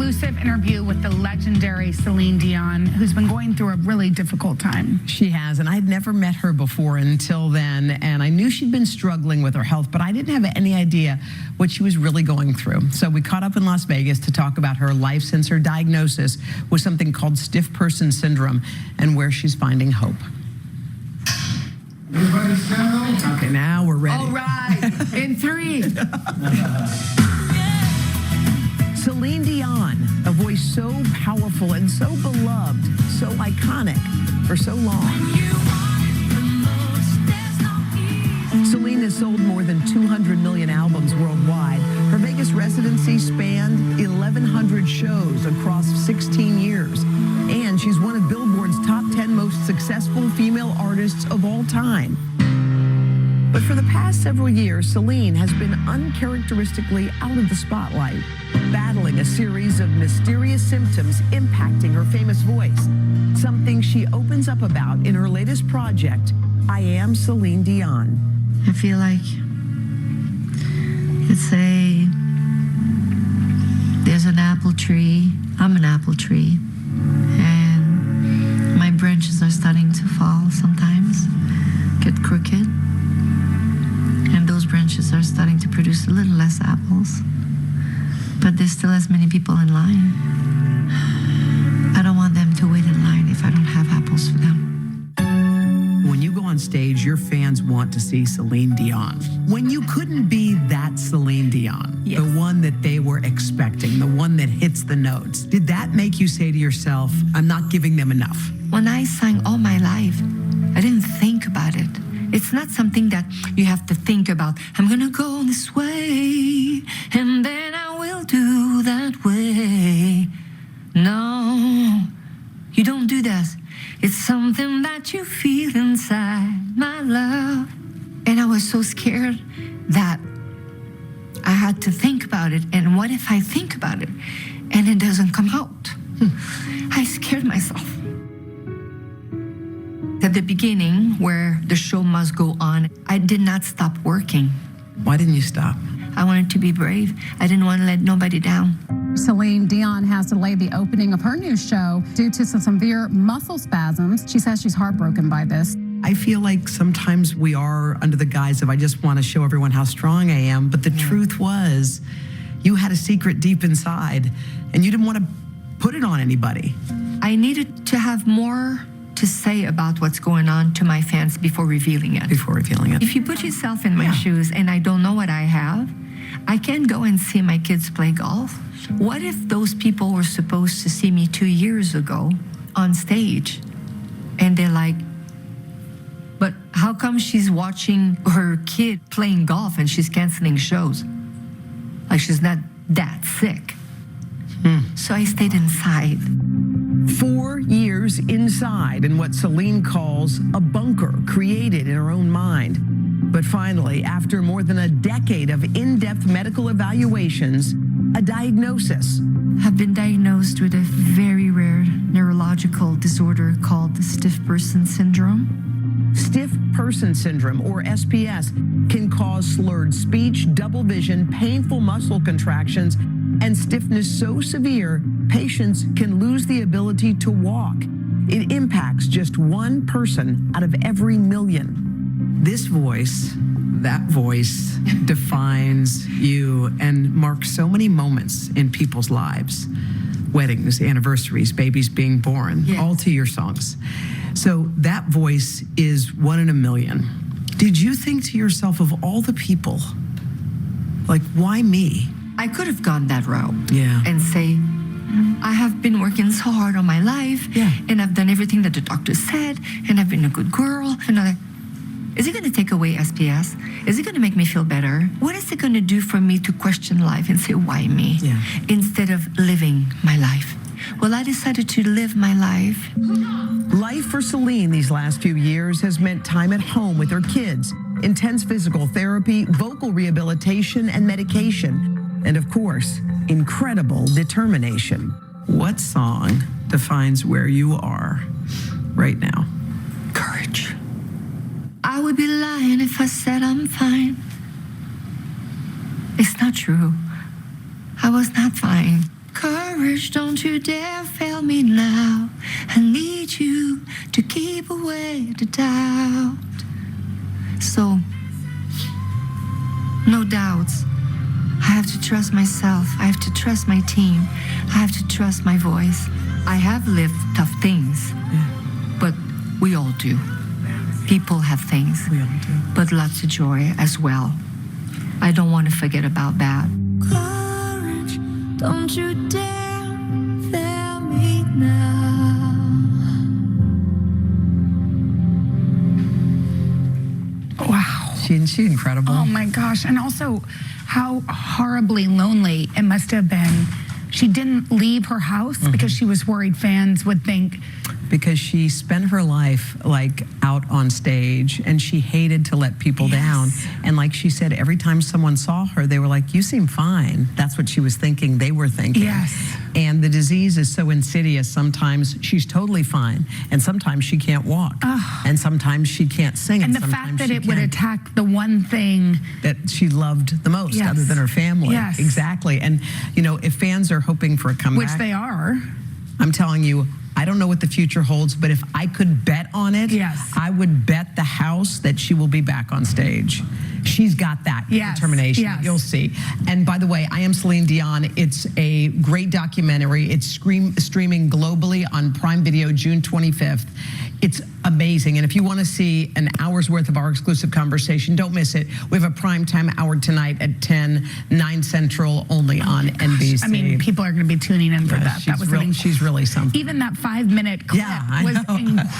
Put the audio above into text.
exclusive interview with the legendary Celine Dion, who's been going through a really difficult time. She has, and I'd never met her before until then, and I knew she'd been struggling with her health, but I didn't have any idea what she was really going through. So we caught up in Las Vegas to talk about her life since her diagnosis with something called stiff person syndrome and where she's finding hope. Everybody stand up. Okay, now we're ready. All right, in 3. Celine Dion, a voice so powerful and so beloved, so iconic for so long. Celine has sold more than 200 million albums worldwide. Her Vegas residency spanned 1,100 shows across 16 years. And she's one of Billboard's top 10 most successful female artists of all time. But for the past several years, Celine has been uncharacteristically out of the spotlight, battling a series of mysterious symptoms impacting her famous voice, something she opens up about in her latest project, I Am Celine Dion. I feel like there's an apple tree. I'm an apple tree. And my branches are starting to fall sometimes, get crooked. And those branches are starting to produce a little less apples. But there's still as many people in line. I don't want them to wait in line if I don't have apples for them. When you go on stage, your fans want to see Celine Dion. When you couldn't be that Celine Dion, Yes. the one that they were expecting, the one that hits the notes, did that make you say to yourself, I'm not giving them enough? When I sang all my life, I didn't think about it. It's not something that you have to think about. I'm gonna go this way, and then I will do that way. No, you don't do that. It's something that you feel inside, my love. And I was so scared that I had to think about it. And what if I think about it and it doesn't come out? I scared myself. At the beginning, where the show must go on, I did not stop working. Why didn't you stop? I wanted to be brave. I didn't want to let nobody down. Celine Dion has delayed the opening of her new show due to some severe muscle spasms. She says she's heartbroken by this. I feel like sometimes we are under the guise of I just want to show everyone how strong I am, but the truth was you had a secret deep inside and you didn't want to put it on anybody. I needed to have more to say about what's going on to my fans before revealing it. If you put yourself in my shoes and I don't know what I have, I can't go and see my kids play golf. What if those people were supposed to see me 2 years ago on stage and they're like, but how come she's watching her kid playing golf and she's canceling shows? Like she's not that sick. So I stayed inside. 4 years inside in what Celine calls a bunker created in her own mind. But finally, after more than a decade of in-depth medical evaluations, a diagnosis. I've been diagnosed with a very rare neurological disorder called stiff person syndrome. Stiff person syndrome, or SPS, can cause slurred speech, double vision, painful muscle contractions, and stiffness so severe, patients can lose the ability to walk. It impacts just one person out of every million. This voice, that voice, defines you and marks so many moments in people's lives. Weddings, anniversaries, babies being born, all to your songs. So that voice is one in a million. Did you think to yourself, of all the people, like, why me? I could have gone that route Yeah. and say, I have been working so hard on my life, and I've done everything that the doctor said, and I've been a good girl. And is it going to take away SPS? Is it going to make me feel better? What is it going to do for me to question life and say, why me? Instead of living my life? Well, I decided to live my life. Life for Celine these last few years has meant time at home with her kids, intense physical therapy, vocal rehabilitation, and medication. And of course, incredible determination. What song defines where you are right now? Courage. I would be lying if I said I'm fine. It's not true. I was not fine. Courage. Courage, don't you dare fail me now. I need you to keep away the doubt. So, no doubts. I have to trust myself. I have to trust my team. I have to trust my voice. I have lived tough things, but we all do. People have things, We all do. but lots of joy as well. I don't want to forget about that. Courage, don't you dare fail me now. Wow. Isn't she incredible? Oh my gosh. And also how horribly lonely it must have been. She didn't leave her house because she was worried fans would think. Because she spent her life like out on stage and she hated to let people down. And like she said, every time someone saw her, they were like, you seem fine. That's what she was thinking. They were thinking. Yes. And the disease is so insidious. Sometimes she's totally fine. And sometimes she can't walk. And sometimes she can't sing. And the sometimes fact that she it would can't. attack the one thing. That she loved the most, Yes. other than her family. Yes. Exactly. And, you know, if fans are hoping for a comeback, Which they are. I'm telling you, I don't know what the future holds, but if I could bet on it, Yes. I would bet the house that she will be back on stage. She's got that Yes, determination. yes. You'll see. And by the way, I Am Celine Dion. It's a great documentary. It's streaming globally on Prime Video June 25th. It's amazing. And if you want to see an hour's worth of our exclusive conversation, don't miss it. We have a primetime hour tonight at 10, 9 Central, only on NBC. I mean, people are going to be tuning in for that. That was she's really something. even that 5-minute clip Yeah, I was know. incredible.